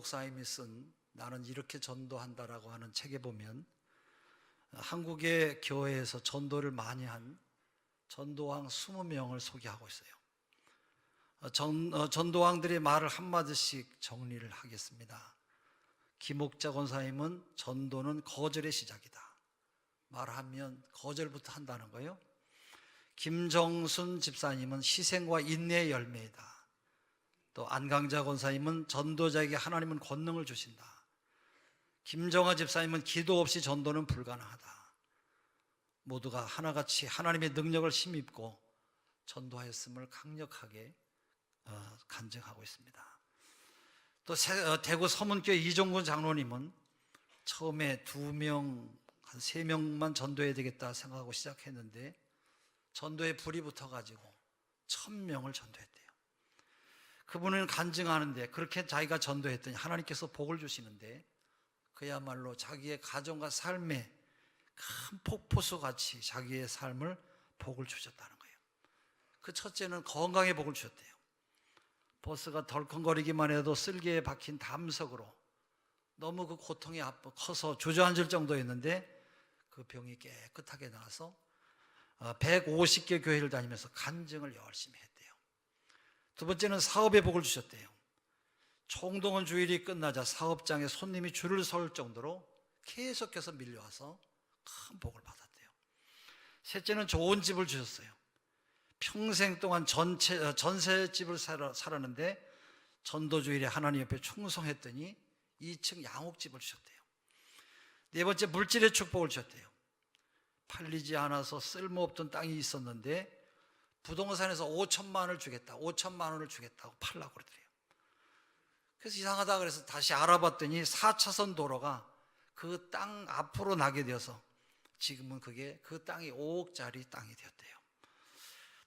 목사님이 쓴 나는 이렇게 전도한다라고 하는 책에 보면 한국의 교회에서 전도를 많이 한 전도왕 20명을 소개하고 있어요. 전도왕들의 말을 한마디씩 정리를 하겠습니다. 김옥자 권사님은 전도는 거절의 시작이다. 말하면 거절부터 한다는 거예요. 김정순 집사님은 희생과 인내의 열매이다. 또 안강자 권사님은 전도자에게 하나님은 권능을 주신다. 김정아 집사님은 기도 없이 전도는 불가능하다. 모두가 하나같이 하나님의 능력을 힘입고 전도하였음을 강력하게 간증하고 있습니다. 또 대구 서문교회 이종근 장로님은 처음에 2명, 한 3명만 전도해야 되겠다 생각하고 시작했는데 전도에 불이 붙어가지고 1000명을 전도했대요. 그분은 간증하는데 그렇게 자기가 전도했더니 하나님께서 복을 주시는데 그야말로 자기의 가정과 삶에 큰 폭포수같이 자기의 삶을 복을 주셨다는 거예요. 그 첫째는 건강에 복을 주셨대요. 버스가 덜컹거리기만 해도 쓸개에 박힌 담석으로 너무 그 고통이 커서 주저앉을 정도였는데 그 병이 깨끗하게 나아서 150개 교회를 다니면서 간증을 열심히 했대요. 두 번째는 사업에 복을 주셨대요. 총동원 주일이 끝나자 사업장에 손님이 줄을 설 정도로 계속해서 밀려와서 큰 복을 받았대요. 셋째는 좋은 집을 주셨어요. 평생 동안 전세집을 살았는데 전도주일에 하나님 옆에 충성했더니 2층 양옥집을 주셨대요. 네 번째, 물질의 축복을 주셨대요. 팔리지 않아서 쓸모없던 땅이 있었는데 부동산에서 5천만 원을 주겠다, 5천만 원을 주겠다고 팔라고 그러더래요. 그래서 이상하다 그래서 다시 알아봤더니 4차선 도로가 그 땅 앞으로 나게 되어서 지금은 그게 그 땅이 5억짜리 땅이 되었대요.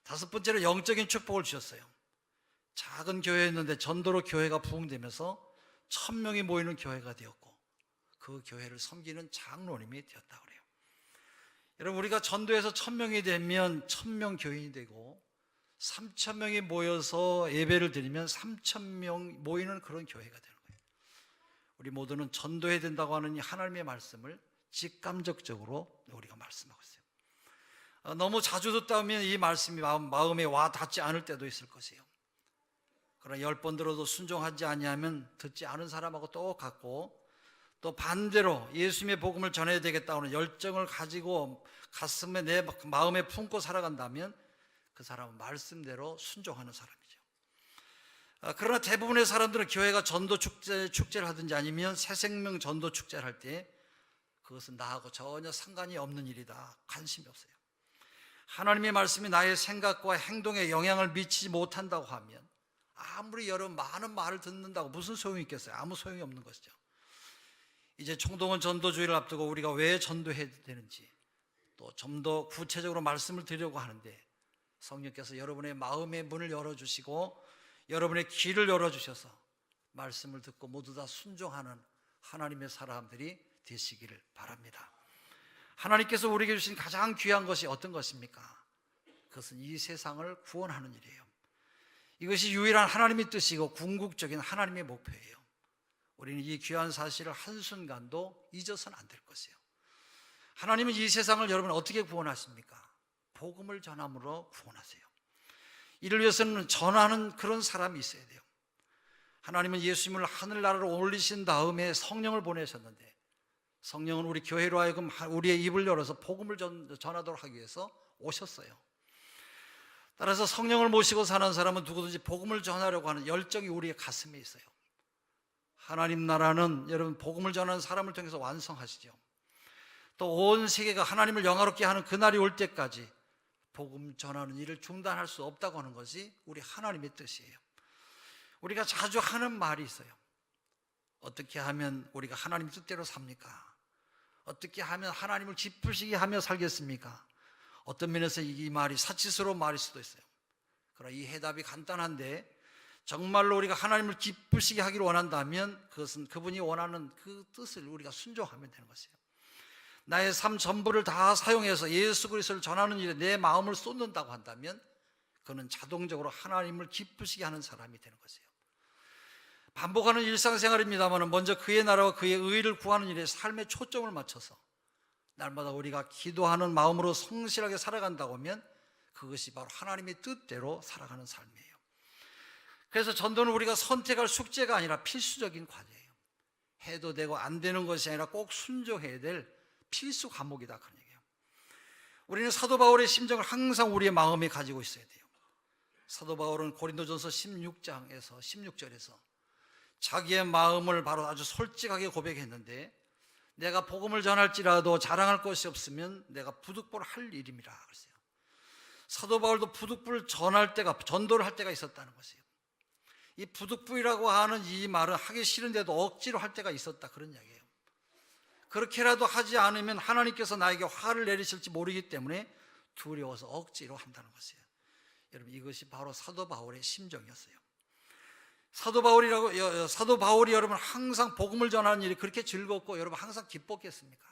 다섯 번째로 영적인 축복을 주셨어요. 작은 교회였는데 전도로 교회가 부흥되면서 1000명이 모이는 교회가 되었고 그 교회를 섬기는 장로님이 되었다고 그래요. 여러분, 우리가 전도해서 1000명이 되면 1000명 교인이 되고 3000명이 모여서 예배를 드리면 3000명 모이는 그런 교회가 되는 거예요. 우리 모두는 전도해야 된다고 하는 이 하나님의 말씀을 직감적적으로 우리가 말씀하고 있어요. 너무 자주 듣다 보면 이 말씀이 마음에 와 닿지 않을 때도 있을 것이에요. 그러나 10번 들어도 순종하지 아니하면 듣지 않은 사람하고 똑같고, 또 반대로 예수님의 복음을 전해야 되겠다는 열정을 가지고 가슴에 내 마음에 품고 살아간다면 그 사람은 말씀대로 순종하는 사람이죠. 그러나 대부분의 사람들은 교회가 전도 축제를 하든지 아니면 새생명 전도 축제를 할 때 그것은 나하고 전혀 상관이 없는 일이다, 관심이 없어요. 하나님의 말씀이 나의 생각과 행동에 영향을 미치지 못한다고 하면 아무리 여러분 많은 말을 듣는다고 무슨 소용이 있겠어요? 아무 소용이 없는 것이죠. 이제 총동원 전도주의를 앞두고 우리가 왜 전도해야 되는지 또 좀 더 구체적으로 말씀을 드리려고 하는데, 성령께서 여러분의 마음의 문을 열어주시고 여러분의 귀를 열어주셔서 말씀을 듣고 모두 다 순종하는 하나님의 사람들이 되시기를 바랍니다. 하나님께서 우리에게 주신 가장 귀한 것이 어떤 것입니까? 그것은 이 세상을 구원하는 일이에요. 이것이 유일한 하나님의 뜻이고 궁극적인 하나님의 목표예요. 우리는 이 귀한 사실을 한순간도 잊어서는 안 될 것이에요. 하나님은 이 세상을 여러분 어떻게 구원하십니까? 복음을 전함으로 구원하세요. 이를 위해서는 전하는 그런 사람이 있어야 돼요. 하나님은 예수님을 하늘나라로 올리신 다음에 성령을 보내셨는데, 성령은 우리 교회로 하여금 우리의 입을 열어서 복음을 전하도록 하기 위해서 오셨어요. 따라서 성령을 모시고 사는 사람은 누구든지 복음을 전하려고 하는 열정이 우리의 가슴에 있어요. 하나님 나라는 여러분 복음을 전하는 사람을 통해서 완성하시죠. 또 온 세계가 하나님을 영화롭게 하는 그날이 올 때까지 복음 전하는 일을 중단할 수 없다고 하는 것이 우리 하나님의 뜻이에요. 우리가 자주 하는 말이 있어요. 어떻게 하면 우리가 하나님 뜻대로 삽니까? 어떻게 하면 하나님을 기쁘시게 하며 살겠습니까? 어떤 면에서 이 말이 사치스러운 말일 수도 있어요. 그러나 이 해답이 간단한데, 정말로 우리가 하나님을 기쁘시게 하기를 원한다면 그것은 그분이 원하는 그 뜻을 우리가 순종하면 되는 것이에요. 나의 삶 전부를 다 사용해서 예수 그리스도를 전하는 일에 내 마음을 쏟는다고 한다면 그는 자동적으로 하나님을 기쁘시게 하는 사람이 되는 것이에요. 반복하는 일상생활입니다만 먼저 그의 나라와 그의 의를 구하는 일에 삶의 초점을 맞춰서 날마다 우리가 기도하는 마음으로 성실하게 살아간다고 하면 그것이 바로 하나님의 뜻대로 살아가는 삶이에요. 그래서 전도는 우리가 선택할 숙제가 아니라 필수적인 과제예요. 해도 되고 안 되는 것이 아니라 꼭 순종해야 될 필수 과목이다, 그런 얘기예요. 우리는 사도 바울의 심정을 항상 우리의 마음에 가지고 있어야 돼요. 사도 바울은 고린도전서 16장에서 16절에서 자기의 마음을 바로 아주 솔직하게 고백했는데, 내가 복음을 전할지라도 자랑할 것이 없으면 내가 부득불 할 일임이라 그랬어요. 사도 바울도 부득불 전도를 할 때가 있었다는 것이에요. 이 부득불이라고 하는 이 말은 하기 싫은데도 억지로 할 때가 있었다, 그런 이야기예요. 그렇게라도 하지 않으면 하나님께서 나에게 화를 내리실지 모르기 때문에 두려워서 억지로 한다는 것이에요. 여러분, 이것이 바로 사도 바울의 심정이었어요. 사도 바울이 여러분 항상 복음을 전하는 일이 그렇게 즐겁고 여러분 항상 기뻤겠습니까?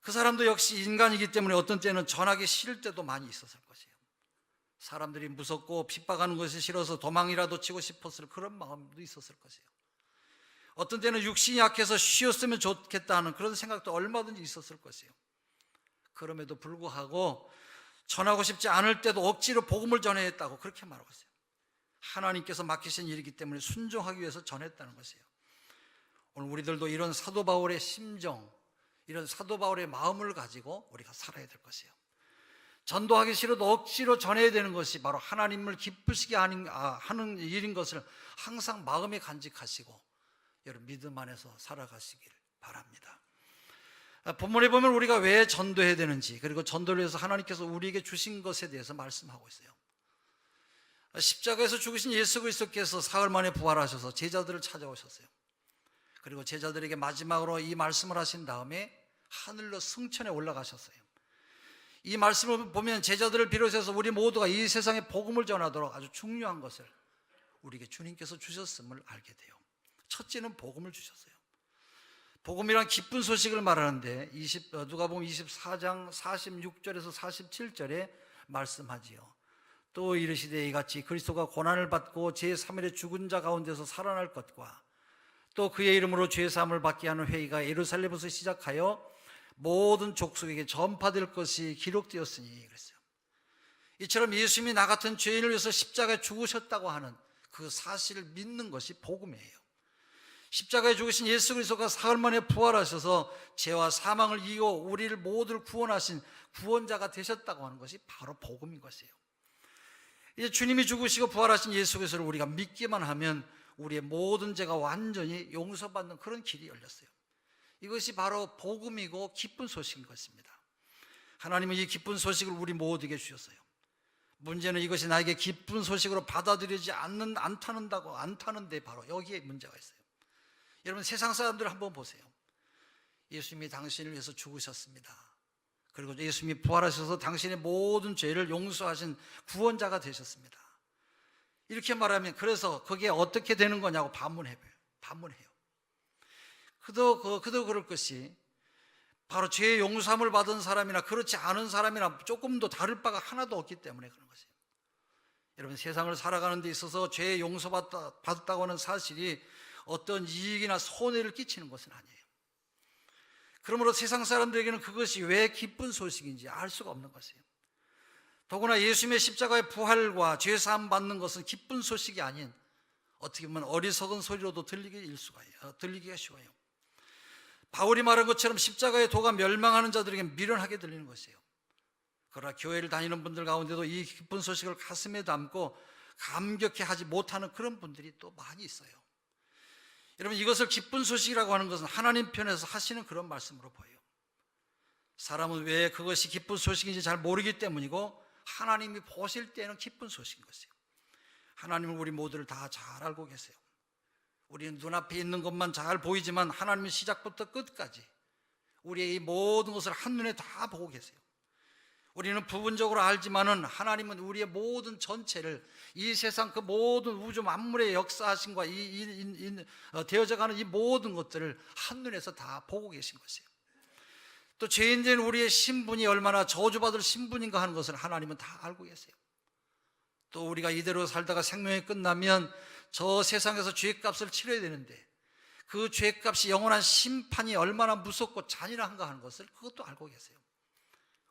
그 사람도 역시 인간이기 때문에 어떤 때는 전하기 싫을 때도 많이 있었을 것이에요. 사람들이 무섭고 핍박하는 것이 싫어서 도망이라도 치고 싶었을 그런 마음도 있었을 것이에요. 어떤 때는 육신이 약해서 쉬었으면 좋겠다는 그런 생각도 얼마든지 있었을 것이에요. 그럼에도 불구하고 전하고 싶지 않을 때도 억지로 복음을 전해야 했다고 그렇게 말하고 있어요. 하나님께서 맡기신 일이기 때문에 순종하기 위해서 전했다는 것이에요. 오늘 우리들도 이런 사도 바울의 심정, 이런 사도 바울의 마음을 가지고 우리가 살아야 될 것이에요. 전도하기 싫어도 억지로 전해야 되는 것이 바로 하나님을 기쁘시게 하는 일인 것을 항상 마음에 간직하시고 여러분 믿음 안에서 살아가시길 바랍니다. 본문에 보면 우리가 왜 전도해야 되는지, 그리고 전도를 위해서 하나님께서 우리에게 주신 것에 대해서 말씀하고 있어요. 십자가에서 죽으신 예수 그리스도께서 사흘 만에 부활하셔서 제자들을 찾아오셨어요. 그리고 제자들에게 마지막으로 이 말씀을 하신 다음에 하늘로 승천해 올라가셨어요. 이 말씀을 보면 제자들을 비롯해서 우리 모두가 이 세상에 복음을 전하도록 아주 중요한 것을 우리에게 주님께서 주셨음을 알게 돼요. 첫째는 복음을 주셨어요. 복음이란 기쁜 소식을 말하는데 누가복음 24장 46절에서 47절에 말씀하지요. 또 이르시되 이같이 그리스도가 고난을 받고 제3일에 죽은 자 가운데서 살아날 것과 또 그의 이름으로 죄사함을 받게 하는 회의가 예루살렘에서 시작하여 모든 족속에게 전파될 것이 기록되었으니 그랬어요. 이처럼 예수님이 나 같은 죄인을 위해서 십자가에 죽으셨다고 하는 그 사실을 믿는 것이 복음이에요. 십자가에 죽으신 예수 그리스도가 사흘 만에 부활하셔서 죄와 사망을 이기고 우리를 모두를 구원하신 구원자가 되셨다고 하는 것이 바로 복음인 것이에요. 이제 주님이 죽으시고 부활하신 예수 그리스도를 우리가 믿기만 하면 우리의 모든 죄가 완전히 용서받는 그런 길이 열렸어요. 이것이 바로 복음이고 기쁜 소식인 것입니다. 하나님은 이 기쁜 소식을 우리 모두에게 주셨어요. 문제는 이것이 나에게 기쁜 소식으로 받아들이지 않다는데 바로 여기에 문제가 있어요. 여러분, 세상 사람들을 한번 보세요. 예수님이 당신을 위해서 죽으셨습니다. 그리고 예수님이 부활하셔서 당신의 모든 죄를 용서하신 구원자가 되셨습니다. 이렇게 말하면 그래서 그게 어떻게 되는 거냐고 반문해요. 그도 그럴 것이 바로 죄의 용서함을 받은 사람이나 그렇지 않은 사람이나 조금도 다를 바가 하나도 없기 때문에 그런 것이에요. 여러분, 세상을 살아가는 데 있어서 죄의 용서받았다고 하는 사실이 어떤 이익이나 손해를 끼치는 것은 아니에요. 그러므로 세상 사람들에게는 그것이 왜 기쁜 소식인지 알 수가 없는 것이에요. 더구나 예수님의 십자가의 부활과 죄사함 받는 것은 기쁜 소식이 아닌 어떻게 보면 어리석은 소리로도 들리기가 쉬워요. 바울이 말한 것처럼 십자가의 도가 멸망하는 자들에게 미련하게 들리는 것이에요. 그러나 교회를 다니는 분들 가운데도 이 기쁜 소식을 가슴에 담고 감격해 하지 못하는 그런 분들이 또 많이 있어요. 여러분, 이것을 기쁜 소식이라고 하는 것은 하나님 편에서 하시는 그런 말씀으로 보여요. 사람은 왜 그것이 기쁜 소식인지 잘 모르기 때문이고 하나님이 보실 때는 기쁜 소식인 것이에요. 하나님은 우리 모두를 다 잘 알고 계세요. 우리는 눈앞에 있는 것만 잘 보이지만 하나님은 시작부터 끝까지 우리의 이 모든 것을 한눈에 다 보고 계세요. 우리는 부분적으로 알지만은 하나님은 우리의 모든 전체를, 이 세상 그 모든 우주 만물의 역사하심과 되어져가는 이 모든 것들을 한눈에서 다 보고 계신 것이에요. 또 죄인된 우리의 신분이 얼마나 저주받을 신분인가 하는 것을 하나님은 다 알고 계세요. 또 우리가 이대로 살다가 생명이 끝나면 저 세상에서 죄값을 치러야 되는데 그 죄값이 영원한 심판이 얼마나 무섭고 잔인한가 하는 것을 그것도 알고 계세요.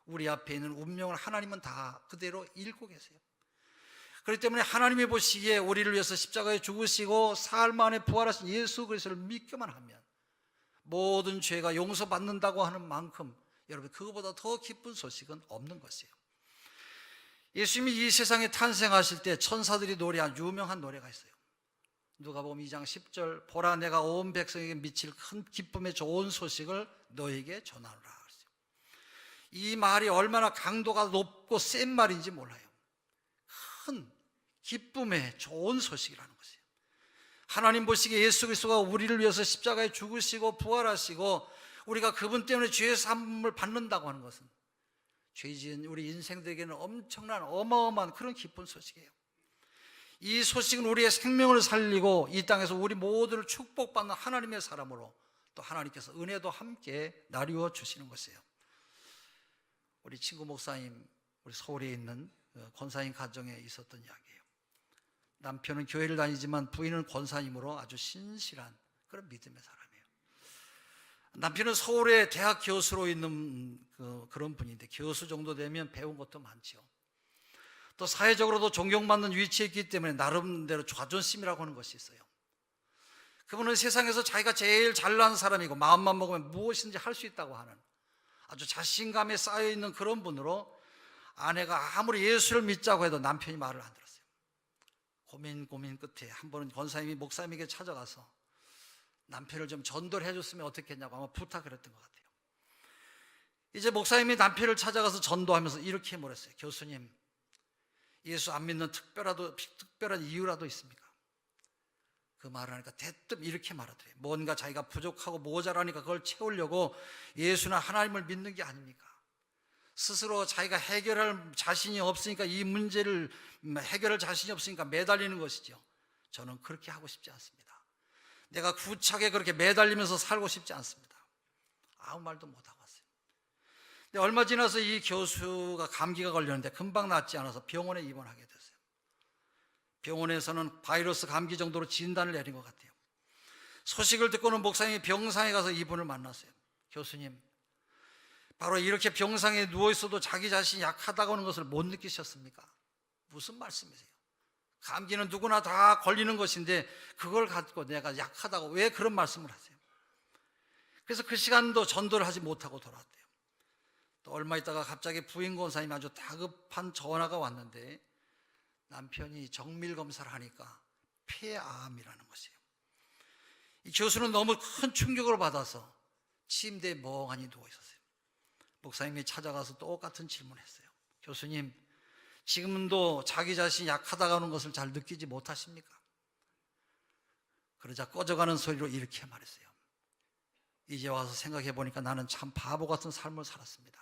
우리 앞에 있는 운명을 하나님은 다 그대로 읽고 계세요. 그렇기 때문에 하나님이 보시기에 우리를 위해서 십자가에 죽으시고 사흘 만에 부활하신 예수 그리스도를 믿기만 하면 모든 죄가 용서받는다고 하는 만큼 여러분 그거보다 더 기쁜 소식은 없는 것이에요. 예수님이 이 세상에 탄생하실 때 천사들이 노래한 유명한 노래가 있어요. 누가복음 2장 10절 보라 내가 온 백성에게 미칠 큰 기쁨의 좋은 소식을 너에게 전하노라. 이 말이 얼마나 강도가 높고 센 말인지 몰라요. 큰 기쁨의 좋은 소식이라는 것이에요. 하나님 보시기에 예수 그리스도가 우리를 위해서 십자가에 죽으시고 부활하시고 우리가 그분 때문에 죄 사함을 받는다고 하는 것은 죄 지은 우리 인생들에게는 엄청난 어마어마한 그런 기쁜 소식이에요. 이 소식은 우리의 생명을 살리고 이 땅에서 우리 모두를 축복받는 하나님의 사람으로 또 하나님께서 은혜도 함께 나누어 주시는 것이에요. 우리 친구 목사님, 우리 서울에 있는 권사님 가정에 있었던 이야기예요. 남편은 교회를 다니지만 부인은 권사님으로 아주 신실한 그런 믿음의 사람이에요. 남편은 서울에 대학 교수로 있는 그런 분인데 교수 정도 되면 배운 것도 많죠. 또 사회적으로도 존경받는 위치에 있기 때문에 나름대로 자존심이라고 하는 것이 있어요. 그분은 세상에서 자기가 제일 잘난 사람이고 마음만 먹으면 무엇인지 할 수 있다고 하는 아주 자신감에 쌓여있는 그런 분으로 아내가 아무리 예수를 믿자고 해도 남편이 말을 안 들었어요. 고민 끝에 한 번은 권사님이 목사님에게 찾아가서 남편을 좀 전도를 해줬으면 어떻겠냐고 아마 부탁을 했던 것 같아요. 이제 목사님이 남편을 찾아가서 전도하면서 이렇게 물었어요. 교수님, 예수 안 믿는 특별한 이유라도 있습니까? 그 말을 하니까 대뜸 이렇게 말하더래요. 뭔가 자기가 부족하고 모자라니까 그걸 채우려고 예수나 하나님을 믿는 게 아닙니까? 스스로 자기가 해결할 자신이 없으니까 이 문제를 해결할 자신이 없으니까 매달리는 것이죠. 저는 그렇게 하고 싶지 않습니다. 내가 구차하게 그렇게 매달리면서 살고 싶지 않습니다. 아무 말도 못하고 왔어요. 근데 얼마 지나서 이 교수가 감기가 걸렸는데 금방 낫지 않아서 병원에 입원하게 됐어요. 병원에서는 바이러스 감기 정도로 진단을 내린 것 같아요. 소식을 듣고는 목사님이 병상에 가서 이분을 만났어요. 교수님, 바로 이렇게 병상에 누워있어도 자기 자신이 약하다고 하는 것을 못 느끼셨습니까? 무슨 말씀이세요? 감기는 누구나 다 걸리는 것인데 그걸 갖고 내가 약하다고 왜 그런 말씀을 하세요? 그래서 그 시간도 전도를 하지 못하고 돌아왔대요. 또 얼마 있다가 갑자기 부인 권사님이 아주 다급한 전화가 왔는데 남편이 정밀 검사를 하니까 폐암이라는 것이에요. 이 교수는 너무 큰 충격을 받아서 침대에 멍하니 누워 있었어요. 목사님이 찾아가서 똑같은 질문을 했어요. 교수님, 지금도 자기 자신이 약하다고 하는 것을 잘 느끼지 못하십니까? 그러자 꺼져가는 소리로 이렇게 말했어요. 이제 와서 생각해 보니까 나는 참 바보 같은 삶을 살았습니다.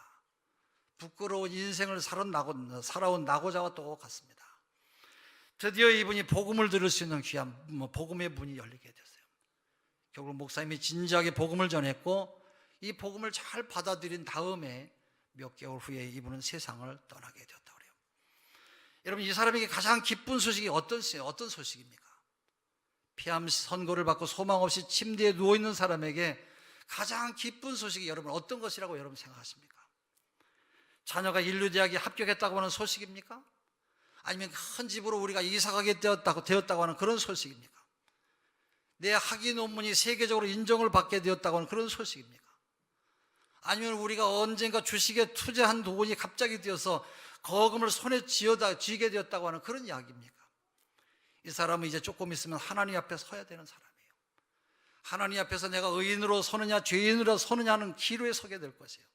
부끄러운 인생을 살아온 낙오자와 똑같습니다. 드디어 이분이 복음을 들을 수 있는 귀한 복음의 문이 열리게 됐어요. 결국 목사님이 진지하게 복음을 전했고 이 복음을 잘 받아들인 다음에 몇 개월 후에 이분은 세상을 떠나게 되었다고 그래요. 여러분, 이 사람에게 가장 기쁜 소식이 어떤 소식입니까? 폐암 선고를 받고 소망 없이 침대에 누워있는 사람에게 가장 기쁜 소식이 여러분 어떤 것이라고 여러분 생각하십니까? 자녀가 인류대학에 합격했다고 하는 소식입니까? 아니면 큰 집으로 우리가 이사가게 되었다고 하는 그런 소식입니까? 내 학위 논문이 세계적으로 인정을 받게 되었다고 하는 그런 소식입니까? 아니면 우리가 언젠가 주식에 투자한 돈이 갑자기 되어서 거금을 손에 쥐게 되었다고 하는 그런 이야기입니까? 이 사람은 이제 조금 있으면 하나님 앞에 서야 되는 사람이에요. 하나님 앞에서 내가 의인으로 서느냐 죄인으로 서느냐는 기로에 서게 될 것이에요.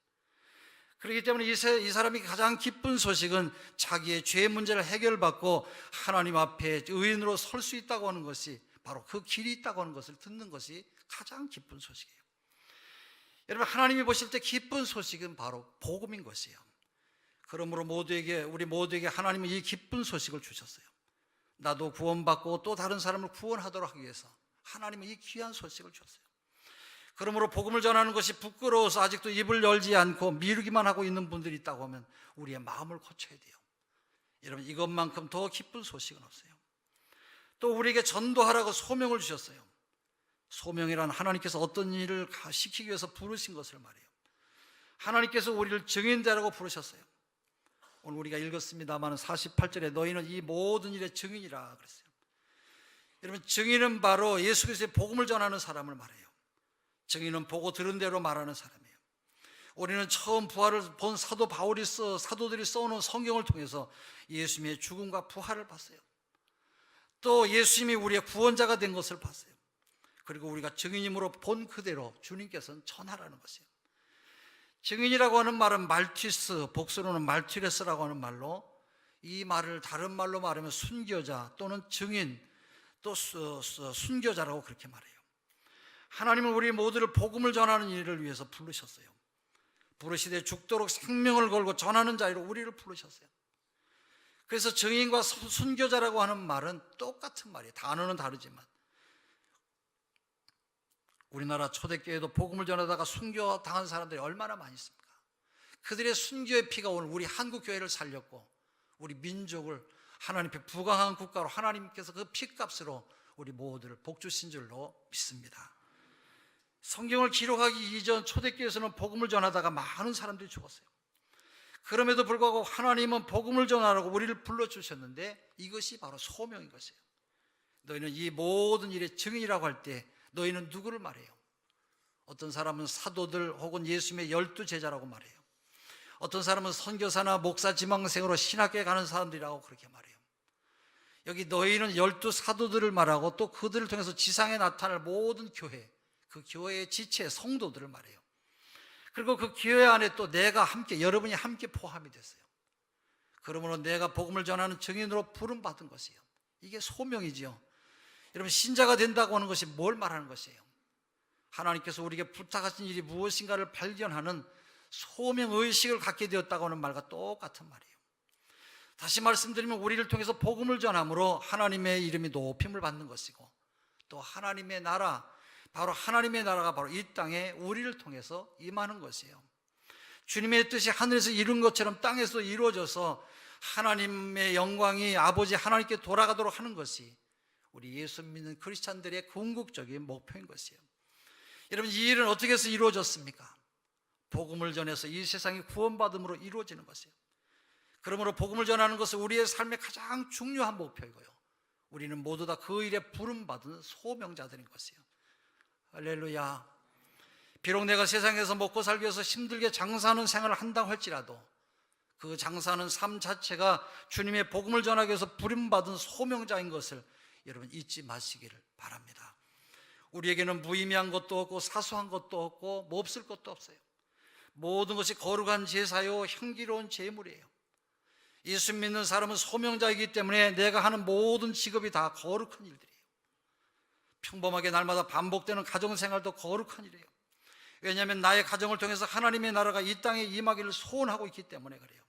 그렇기 때문에 이 사람이 가장 기쁜 소식은 자기의 죄 문제를 해결받고 하나님 앞에 의인으로 설 수 있다고 하는 것이 바로 그 길이 있다고 하는 것을 듣는 것이 가장 기쁜 소식이에요. 여러분, 하나님이 보실 때 기쁜 소식은 바로 복음인 것이에요. 그러므로 우리 모두에게 하나님은 이 기쁜 소식을 주셨어요. 나도 구원받고 또 다른 사람을 구원하도록 하기 위해서 하나님은 이 귀한 소식을 주셨어요. 그러므로 복음을 전하는 것이 부끄러워서 아직도 입을 열지 않고 미루기만 하고 있는 분들이 있다고 하면 우리의 마음을 고쳐야 돼요. 여러분, 이것만큼 더 기쁜 소식은 없어요. 또 우리에게 전도하라고 소명을 주셨어요. 소명이란 하나님께서 어떤 일을 시키기 위해서 부르신 것을 말해요. 하나님께서 우리를 증인되라고 부르셨어요. 오늘 우리가 읽었습니다만 48절에 너희는 이 모든 일의 증인이라 그랬어요. 여러분, 증인은 바로 예수 그리스도의 복음을 전하는 사람을 말해요. 증인은 보고 들은 대로 말하는 사람이에요. 우리는 처음 부활을 본 사도 바울이 사도들이 써놓은 성경을 통해서 예수님의 죽음과 부활을 봤어요. 또 예수님이 우리의 구원자가 된 것을 봤어요. 그리고 우리가 증인임으로 본 그대로 주님께서는 전하라는 것이에요. 증인이라고 하는 말은 말티스, 복수로는 말티레스라고 하는 말로, 이 말을 다른 말로 말하면 순교자 또는 증인, 또 순교자라고 그렇게 말해요. 하나님은 우리 모두를 복음을 전하는 일을 위해서 부르셨어요. 부르시되 죽도록 생명을 걸고 전하는 자리로 우리를 부르셨어요. 그래서 증인과 순교자라고 하는 말은 똑같은 말이에요. 단어는 다르지만. 우리나라 초대교회도 복음을 전하다가 순교당한 사람들이 얼마나 많이 있습니까? 그들의 순교의 피가 오늘 우리 한국교회를 살렸고 우리 민족을 하나님께 부강한 국가로 하나님께서 그 피값으로 우리 모두를 복주신 줄로 믿습니다. 성경을 기록하기 이전 초대교회에서는 복음을 전하다가 많은 사람들이 죽었어요. 그럼에도 불구하고 하나님은 복음을 전하라고 우리를 불러주셨는데 이것이 바로 소명인 것이에요. 너희는 이 모든 일의 증인이라고 할 때 너희는 누구를 말해요? 어떤 사람은 사도들 혹은 예수님의 12제자라고 말해요. 어떤 사람은 선교사나 목사 지망생으로 신학교에 가는 사람들이라고 그렇게 말해요. 여기 너희는 12사도들을 말하고 또 그들을 통해서 지상에 나타날 모든 교회, 그 교회의 지체, 성도들을 말해요. 그리고 그 교회 안에 또 내가 함께, 여러분이 함께 포함이 됐어요. 그러므로 내가 복음을 전하는 증인으로 부름받은 것이에요. 이게 소명이지요. 여러분, 신자가 된다고 하는 것이 뭘 말하는 것이에요? 하나님께서 우리에게 부탁하신 일이 무엇인가를 발견하는 소명의식을 갖게 되었다고 하는 말과 똑같은 말이에요. 다시 말씀드리면 우리를 통해서 복음을 전함으로 하나님의 이름이 높임을 받는 것이고 또 하나님의 나라, 바로 하나님의 나라가 바로 이 땅에 우리를 통해서 임하는 것이에요. 주님의 뜻이 하늘에서 이룬 것처럼 땅에서 이루어져서 하나님의 영광이 아버지 하나님께 돌아가도록 하는 것이 우리 예수 믿는 크리스찬들의 궁극적인 목표인 것이에요. 여러분, 이 일은 어떻게 해서 이루어졌습니까? 복음을 전해서 이 세상이 구원받음으로 이루어지는 것이에요. 그러므로 복음을 전하는 것은 우리의 삶의 가장 중요한 목표이고요, 우리는 모두 다 그 일에 부름받은 소명자들인 것이에요. 할렐루야. 비록 내가 세상에서 먹고 살기 위해서 힘들게 장사하는 생활을 한다고 할지라도 그 장사하는 삶 자체가 주님의 복음을 전하기 위해서 부름받은 소명자인 것을 여러분 잊지 마시기를 바랍니다. 우리에게는 무의미한 것도 없고 사소한 것도 없고 뭐 없을 것도 없어요. 모든 것이 거룩한 제사요 향기로운 제물이에요. 예수 믿는 사람은 소명자이기 때문에 내가 하는 모든 직업이 다 거룩한 일들이에요. 평범하게 날마다 반복되는 가정생활도 거룩한 일이에요. 왜냐하면 나의 가정을 통해서 하나님의 나라가 이 땅에 임하기를 소원하고 있기 때문에 그래요.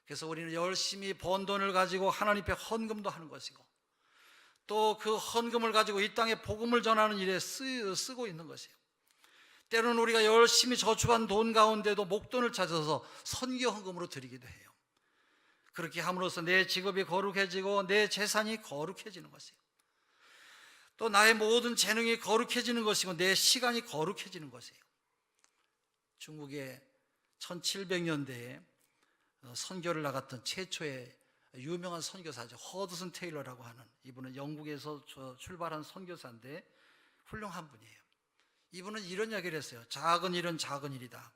그래서 우리는 열심히 번 돈을 가지고 하나님 앞에 헌금도 하는 것이고 또 그 헌금을 가지고 이 땅에 복음을 전하는 일에 쓰고 있는 것이에요. 때로는 우리가 열심히 저축한 돈 가운데도 목돈을 찾아서 선교 헌금으로 드리기도 해요. 그렇게 함으로써 내 직업이 거룩해지고 내 재산이 거룩해지는 것이에요. 또 나의 모든 재능이 거룩해지는 것이고 내 시간이 거룩해지는 것이에요. 중국의 1700년대에 선교를 나갔던 최초의 유명한 선교사죠. 허드슨 테일러라고 하는, 이분은 영국에서 출발한 선교사인데 훌륭한 분이에요. 이분은 이런 이야기를 했어요. 작은 일은 작은 일이다.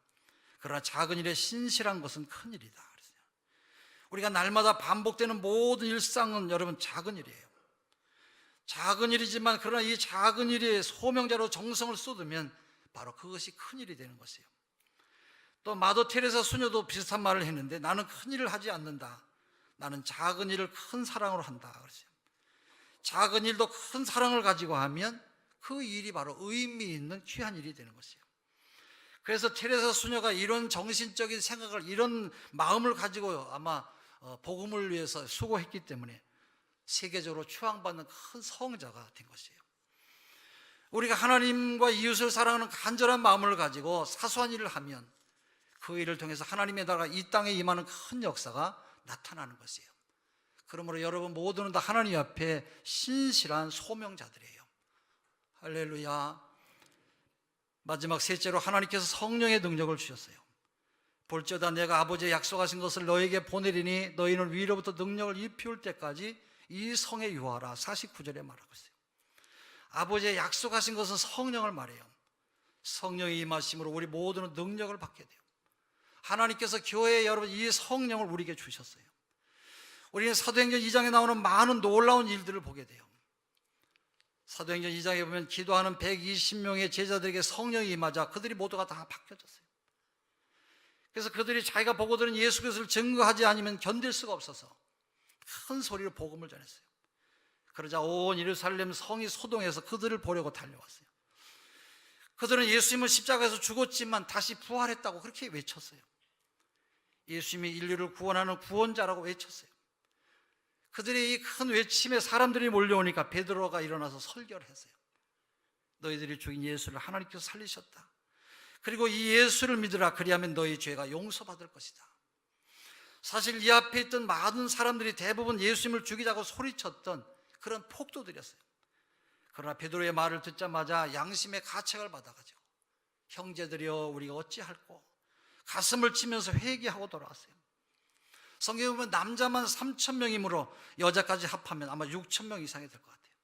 그러나 작은 일에 신실한 것은 큰 일이다. 그랬어요. 우리가 날마다 반복되는 모든 일상은 여러분 작은 일이에요. 작은 일이지만 그러나 이 작은 일에 소명자로 정성을 쏟으면 바로 그것이 큰 일이 되는 것이에요. 또 마더 테레사 수녀도 비슷한 말을 했는데 나는 큰 일을 하지 않는다. 나는 작은 일을 큰 사랑으로 한다. 그랬어요. 작은 일도 큰 사랑을 가지고 하면 그 일이 바로 의미 있는 귀한 일이 되는 것이에요. 그래서 테레사 수녀가 이런 정신적인 생각을, 이런 마음을 가지고 아마 복음을 위해서 수고했기 때문에 세계적으로 추앙받는 큰 성자가 된 것이에요. 우리가 하나님과 이웃을 사랑하는 간절한 마음을 가지고 사소한 일을 하면 그 일을 통해서 하나님의 나라가 이 땅에 임하는 큰 역사가 나타나는 것이에요. 그러므로 여러분 모두는 다 하나님 앞에 신실한 소명자들이에요. 할렐루야. 마지막 셋째로 하나님께서 성령의 능력을 주셨어요. 볼지어다 내가 아버지의 약속하신 것을 너에게 보내리니 너희는 위로부터 능력을 입히울 때까지 이 성에 유하라. 49절에 말하고 있어요. 아버지의 약속하신 것은 성령을 말해요. 성령이 임하심으로 우리 모두는 능력을 받게 돼요. 하나님께서 교회에 여러분 이 성령을 우리에게 주셨어요. 우리는 사도행전 2장에 나오는 많은 놀라운 일들을 보게 돼요. 사도행전 2장에 보면 기도하는 120명의 제자들에게 성령이 임하자 그들이 모두가 다 바뀌어졌어요. 그래서 그들이 자기가 보고 들은 예수 그리스도를 증거하지 않으면 견딜 수가 없어서 큰 소리로 복음을 전했어요. 그러자 온 예루살렘 성이 소동해서 그들을 보려고 달려왔어요. 그들은 예수님은 십자가에서 죽었지만 다시 부활했다고 그렇게 외쳤어요. 예수님이 인류를 구원하는 구원자라고 외쳤어요. 그들의 이 큰 외침에 사람들이 몰려오니까 베드로가 일어나서 설교를 했어요. 너희들이 죽인 예수를 하나님께서 살리셨다. 그리고 이 예수를 믿으라. 그리하면 너희 죄가 용서받을 것이다. 사실 이 앞에 있던 많은 사람들이 대부분 예수님을 죽이자고 소리쳤던 그런 폭도들이었어요. 그러나 베드로의 말을 듣자마자 양심의 가책을 받아가지고 형제들이여 우리가 어찌할꼬 가슴을 치면서 회개하고 돌아왔어요. 성경에 보면 남자만 3,000명이므로 여자까지 합하면 아마 6,000명 이상이 될 것 같아요.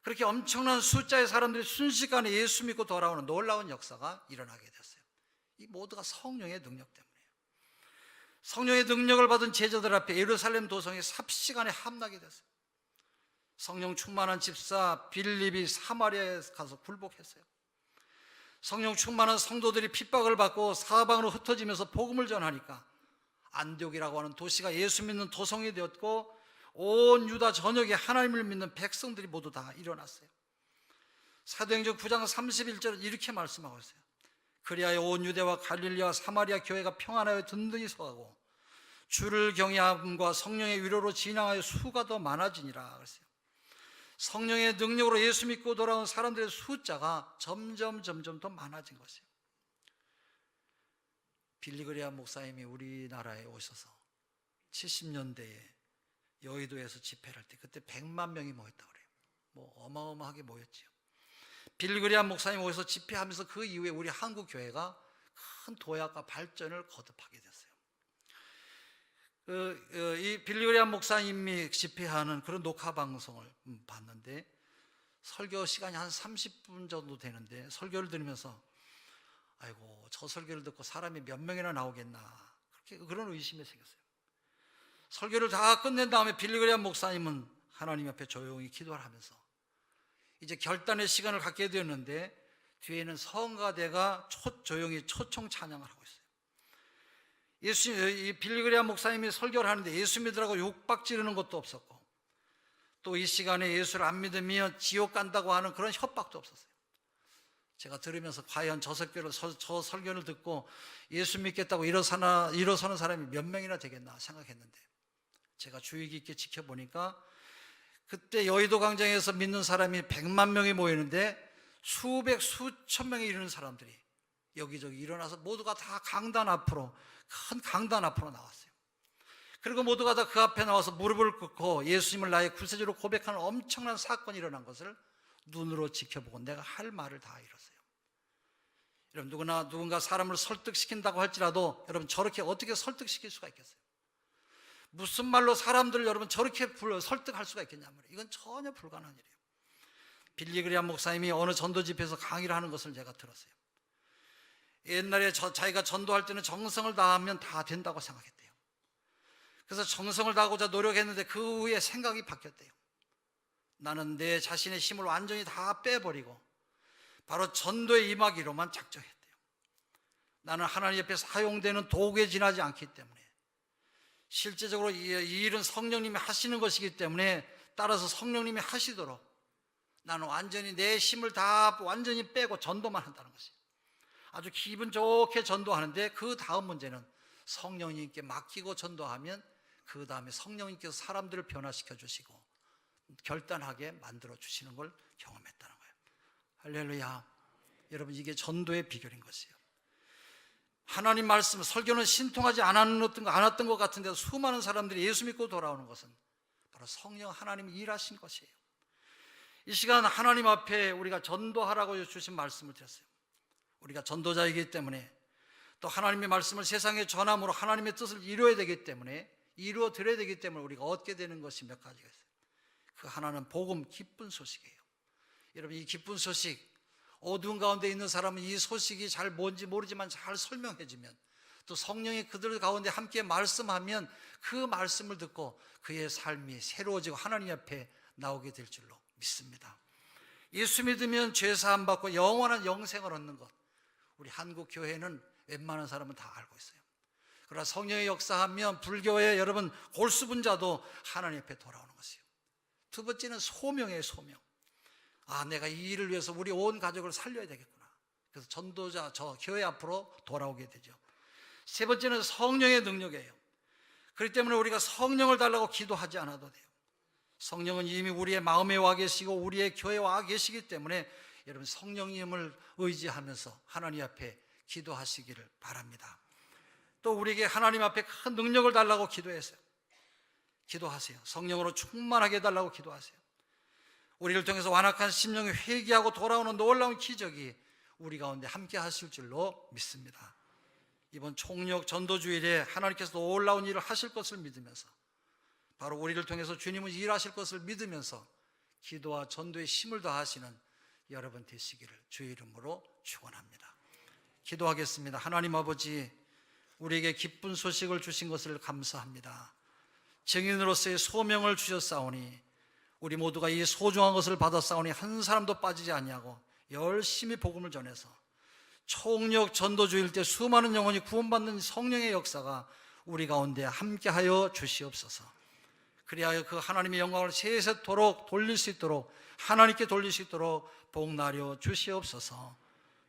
그렇게 엄청난 숫자의 사람들이 순식간에 예수 믿고 돌아오는 놀라운 역사가 일어나게 됐어요. 이 모두가 성령의 능력 때문이에요. 성령의 능력을 받은 제자들 앞에 예루살렘 도성이 삽시간에 함나게 됐어요. 성령 충만한 집사 빌립이 사마리아에 가서 굴복했어요. 성령 충만한 성도들이 핍박을 받고 사방으로 흩어지면서 복음을 전하니까 안디옥이라고 하는 도시가 예수 믿는 도성이 되었고 온 유다 전역에 하나님을 믿는 백성들이 모두 다 일어났어요. 사도행전 9장 31절은 이렇게 말씀하고 있어요. 그리하여 온 유대와 갈릴리와 사마리아 교회가 평안하여 든든히 서가고 주를 경외함과 성령의 위로로 진행하여 수가 더 많아지니라 그랬어요. 성령의 능력으로 예수 믿고 돌아온 사람들의 숫자가 점점 더 많아진 것이에요. 빌리그리아 목사님이 우리나라에 오셔서 70년대에 여의도에서 집회를 할 때 그때 100만 명이 모였다고 그래요. 뭐 어마어마하게 모였지요. 빌리그리아 목사님 오셔서 집회하면서 그 이후에 우리 한국 교회가 큰 도약과 발전을 거듭하게 됐어요. 이 빌리그리아 목사님이 집회하는 그런 녹화 방송을 봤는데 설교 시간이 한 30분 정도 되는데 설교를 들으면서 아이고 저 설교를 듣고 사람이 몇 명이나 나오겠나 그런 의심이 생겼어요. 설교를 다 끝낸 다음에 빌리그리아 목사님은 하나님 앞에 조용히 기도를 하면서 이제 결단의 시간을 갖게 되었는데 뒤에는 성가대가 조용히 초청 찬양을 하고 있어요. 이 빌리그리아 목사님이 설교를 하는데 예수 믿으라고 욕박 지르는 것도 없었고 또 이 시간에 예수를 안 믿으면 지옥 간다고 하는 그런 협박도 없었어요. 제가 들으면서 과연 저 설교를 듣고 예수 믿겠다고 일어서는 사람이 몇 명이나 되겠나 생각했는데 제가 주의 깊게 지켜보니까 그때 여의도 광장에서 믿는 사람이 100만 명이 모이는데 수천 명에 이르는 사람들이 여기저기 일어나서 모두가 다 강단 앞으로 큰 강단 앞으로 나왔어요. 그리고 모두가 다 그 앞에 나와서 무릎을 꿇고 예수님을 나의 구세주로 고백하는 엄청난 사건이 일어난 것을 눈으로 지켜보고 내가 할 말을 다 잃었어요. 여러분 누군가 사람을 설득시킨다고 할지라도 여러분 저렇게 어떻게 설득시킬 수가 있겠어요? 무슨 말로 사람들을 여러분 저렇게 설득할 수가 있겠냐 말이에요. 이건 전혀 불가능한 일이에요. 빌리그리아 목사님이 어느 전도 집회에서 강의를 하는 것을 제가 들었어요. 옛날에 자기가 전도할 때는 정성을 다하면 다 된다고 생각했대요. 그래서 정성을 다하고자 노력했는데 그 후에 생각이 바뀌었대요. 나는 내 자신의 힘을 완전히 다 빼버리고 바로 전도에 임하기로만 작정했대요. 나는 하나님 옆에 사용되는 도구에 지나지 않기 때문에 실제적으로 이 일은 성령님이 하시는 것이기 때문에 따라서 성령님이 하시도록 나는 완전히 내 힘을 다 완전히 빼고 전도만 한다는 것이에요. 아주 기분 좋게 전도하는데 그 다음 문제는 성령님께 맡기고 전도하면 그 다음에 성령님께서 사람들을 변화시켜 주시고 결단하게 만들어 주시는 걸 경험했다는 거예요. 할렐루야. 여러분 이게 전도의 비결인 것이에요. 하나님 말씀, 설교는 신통하지 않았던 것 같은데 수많은 사람들이 예수 믿고 돌아오는 것은 바로 성령 하나님이 일하신 것이에요. 이 시간 하나님 앞에 우리가 전도하라고 주신 말씀을 드렸어요. 우리가 전도자이기 때문에, 또 하나님의 말씀을 세상에 전함으로 하나님의 뜻을 이루어야 되기 때문에, 이루어 드려야 되기 때문에 우리가 얻게 되는 것이 몇 가지가 있어요. 그 하나는 복음, 기쁜 소식이에요. 여러분, 이 기쁜 소식, 어두운 가운데 있는 사람은 이 소식이 잘 뭔지 모르지만 잘 설명해 주면, 또 성령이 그들 가운데 함께 말씀하면 그 말씀을 듣고 그의 삶이 새로워지고 하나님 앞에 나오게 될 줄로 믿습니다. 예수 믿으면 죄 사함 받고 영원한 영생을 얻는 것, 우리 한국 교회는 웬만한 사람은 다 알고 있어요. 그러나 성령의 역사하면 불교의 여러분 골수분자도 하나님 앞에 돌아오는 것이에요. 두 번째는 소명이에요. 소명. 내가 이 일을 위해서 우리 온 가족을 살려야 되겠구나. 그래서 전도자, 저 교회 앞으로 돌아오게 되죠. 세 번째는 성령의 능력이에요. 그렇기 때문에 우리가 성령을 달라고 기도하지 않아도 돼요. 성령은 이미 우리의 마음에 와 계시고 우리의 교회에 와 계시기 때문에 여러분 성령님을 의지하면서 하나님 앞에 기도하시기를 바랍니다. 또 우리에게 하나님 앞에 큰 능력을 달라고 기도하세요. 성령으로 충만하게 해달라고 기도하세요. 우리를 통해서 완악한 심령이 회개하고 돌아오는 놀라운 기적이 우리 가운데 함께 하실 줄로 믿습니다. 이번 총력 전도주일에 하나님께서 놀라운 일을 하실 것을 믿으면서, 바로 우리를 통해서 주님은 일하실 것을 믿으면서 기도와 전도에 힘을 더하시는 여러분 되시기를 주의 이름으로 축원합니다. 기도하겠습니다. 하나님 아버지, 우리에게 기쁜 소식을 주신 것을 감사합니다. 증인으로서의 소명을 주셨사오니 우리 모두가 이 소중한 것을 받았사오니 한 사람도 빠지지 아니하고 열심히 복음을 전해서 총력 전도주일 때 수많은 영혼이 구원받는 성령의 역사가 우리 가운데 함께하여 주시옵소서. 그리하여 그 하나님의 영광을 세세토록 돌릴 수 있도록, 하나님께 돌릴 수 있도록 복나려 주시옵소서.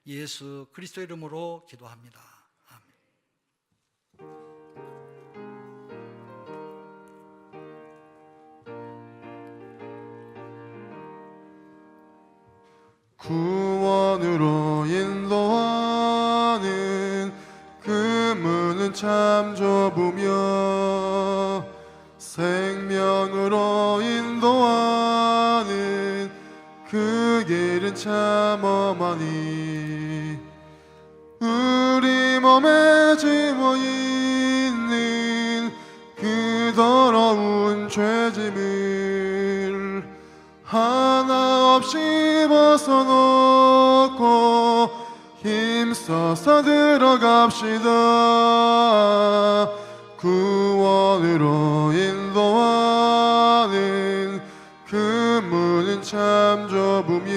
예수 그리스도 이름으로 기도합니다. 구원으로 인도하는 그 문은 참 좁으며 생명으로 인도하는 그 길은 참 험하니 우리 몸에 짊어있는 그 더러운 죄짐을 하나 없이 벗어놓고 힘써서 들어갑시다. 구원으로 인도하는 그 문은 참 좁으며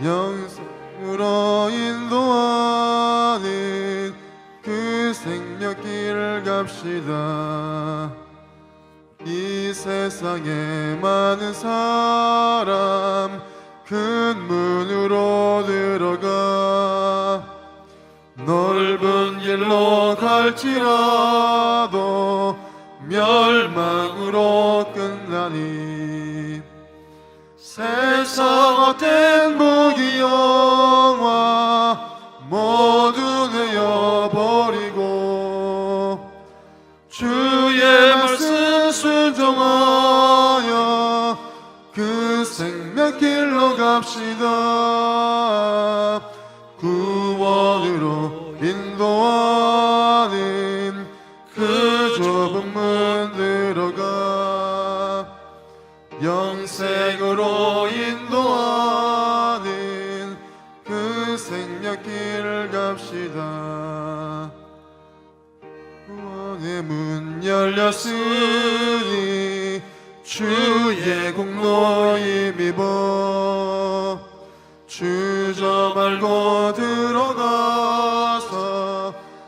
영생으로 인도하는 그 생명길 갑시다. 이 세상에 많은 사람 큰 문으로 들어가 넓은 길로 갈지라도 멸망으로 끝나니 세상 헛된 부귀 영화 모두 내어버리고 주의 말씀 순종하여 그 생명길로 갑시다. 구원으로 인도하는 그 좁은 문 들어가 영생으로 인도하는 그 생명길 갑시다. 구원의 문 열렸으니 주의 공로 힘입어 주저 말고 들어가서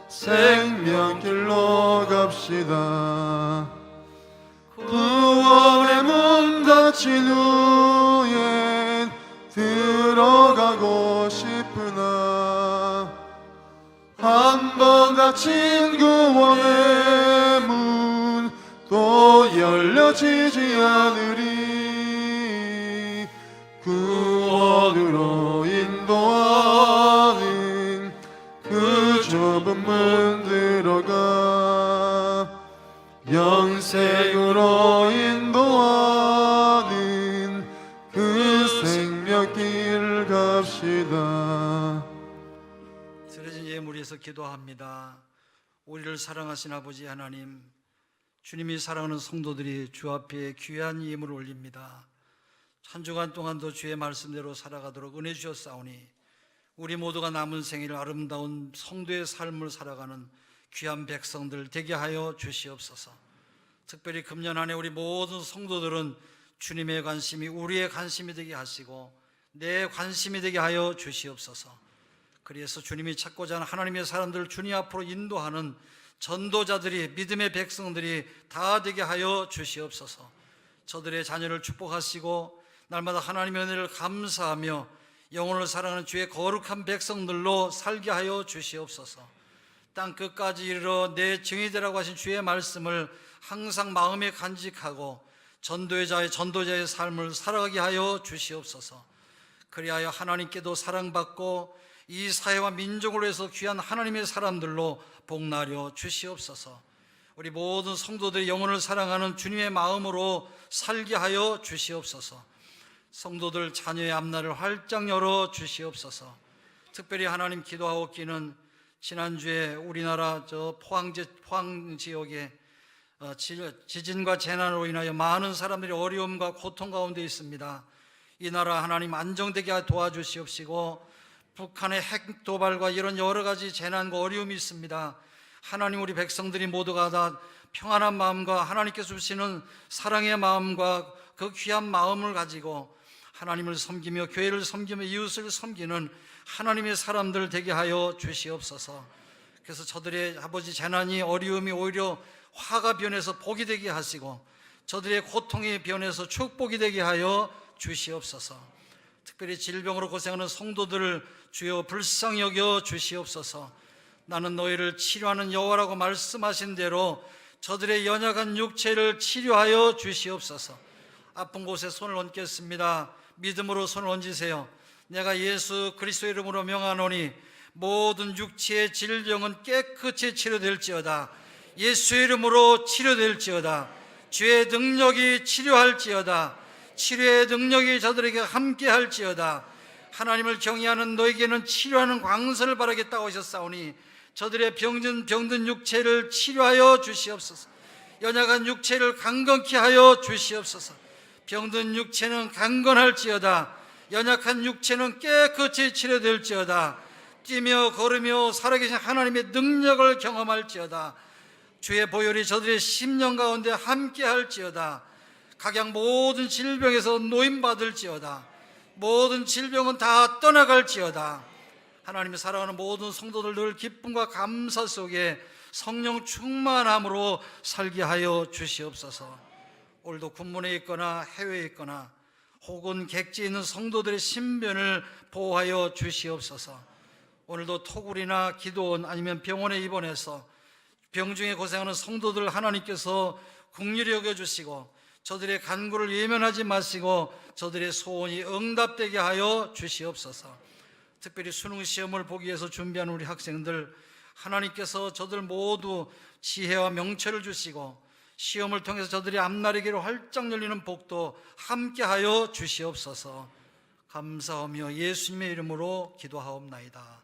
생명길로 갑시다. 구원의 문 닫힌 후엔 들어가고 싶으나 한 번 닫힌 구원의 문 또 열려지지 않으리. 구원으로 인도하는 그 좁은 문 들어가 영생으로 인도하는 그 생명길 갑시다. 드려진 예물 위해서 기도합니다. 우리를 사랑하신 아버지 하나님, 주님이 사랑하는 성도들이 주 앞에 귀한 예물을 올립니다. 한 주간 동안도 주의 말씀대로 살아가도록 은혜 주셨사오니 우리 모두가 남은 생일 아름다운 성도의 삶을 살아가는 귀한 백성들 되게 하여 주시옵소서. 특별히 금년 안에 우리 모든 성도들은 주님의 관심이 우리의 관심이 되게 하시고 내 관심이 되게 하여 주시옵소서. 그래서 주님이 찾고자 하는 하나님의 사람들을 주님 앞으로 인도하는 전도자들이, 믿음의 백성들이 다 되게 하여 주시옵소서. 저들의 자녀를 축복하시고 날마다 하나님의 은혜를 감사하며 영혼을 사랑하는 주의 거룩한 백성들로 살게 하여 주시옵소서. 땅 끝까지 이르러 내 증이 되라고 하신 주의 말씀을 항상 마음에 간직하고 전도자의 삶을 살아가게 하여 주시옵소서. 그리하여 하나님께도 사랑받고 이 사회와 민족을 위해서 귀한 하나님의 사람들로 복나려 주시옵소서. 우리 모든 성도들이 영혼을 사랑하는 주님의 마음으로 살게 하여 주시옵소서. 성도들 자녀의 앞날을 활짝 열어 주시옵소서. 특별히 하나님 기도하옵기는 지난주에 우리나라 포항 지역에 지진과 재난으로 인하여 많은 사람들이 어려움과 고통 가운데 있습니다. 이 나라 하나님 안정되게 도와주시옵시고 북한의 핵 도발과 이런 여러 가지 재난과 어려움이 있습니다. 하나님, 우리 백성들이 모두가 다 평안한 마음과 하나님께서 주시는 사랑의 마음과 그 귀한 마음을 가지고 하나님을 섬기며 교회를 섬기며 이웃을 섬기는 하나님의 사람들 되게 하여 주시옵소서. 그래서 저들의 아버지 재난이 어려움이 오히려 화가 변해서 복이 되게 하시고 저들의 고통이 변해서 축복이 되게 하여 주시옵소서. 특별히 질병으로 고생하는 성도들을 주여 불쌍히 여겨 주시옵소서. 나는 너희를 치료하는 여호와라고 말씀하신 대로 저들의 연약한 육체를 치료하여 주시옵소서. 아픈 곳에 손을 얹겠습니다. 믿음으로 손을 얹으세요. 내가 예수 그리스도의 이름으로 명하노니 모든 육체의 질병은 깨끗이 치료될지어다. 예수의 이름으로 치료될지어다. 주의 능력이 치료할지어다. 치료의 능력이 저들에게 함께할지어다. 하나님을 경외하는 너에게는 치료하는 광선을 바라겠다고 하셨사오니 저들의 병든 육체를 치료하여 주시옵소서. 연약한 육체를 강건케 하여 주시옵소서. 병든 육체는 강건할지어다. 연약한 육체는 깨끗이 치료될지어다. 뛰며 걸으며 살아계신 하나님의 능력을 경험할지어다. 주의 보혈이 저들의 심령 가운데 함께할지어다. 각양 모든 질병에서 노임받을지어다. 모든 질병은 다 떠나갈지어다. 하나님의 사랑하는 모든 성도들 늘 기쁨과 감사 속에 성령 충만함으로 살게 하여 주시옵소서. 오늘도 군문에 있거나 해외에 있거나 혹은 객지에 있는 성도들의 신변을 보호하여 주시옵소서. 오늘도 토굴이나 기도원 아니면 병원에 입원해서 병중에 고생하는 성도들 하나님께서 긍휼히 여겨주시고 저들의 간구를 외면하지 마시고 저들의 소원이 응답되게 하여 주시옵소서. 특별히 수능시험을 보기 위해서 준비하는 우리 학생들 하나님께서 저들 모두 지혜와 명철을 주시고 시험을 통해서 저들이 앞날의 길을 활짝 열리는 복도 함께하여 주시옵소서. 감사하며 예수님의 이름으로 기도하옵나이다.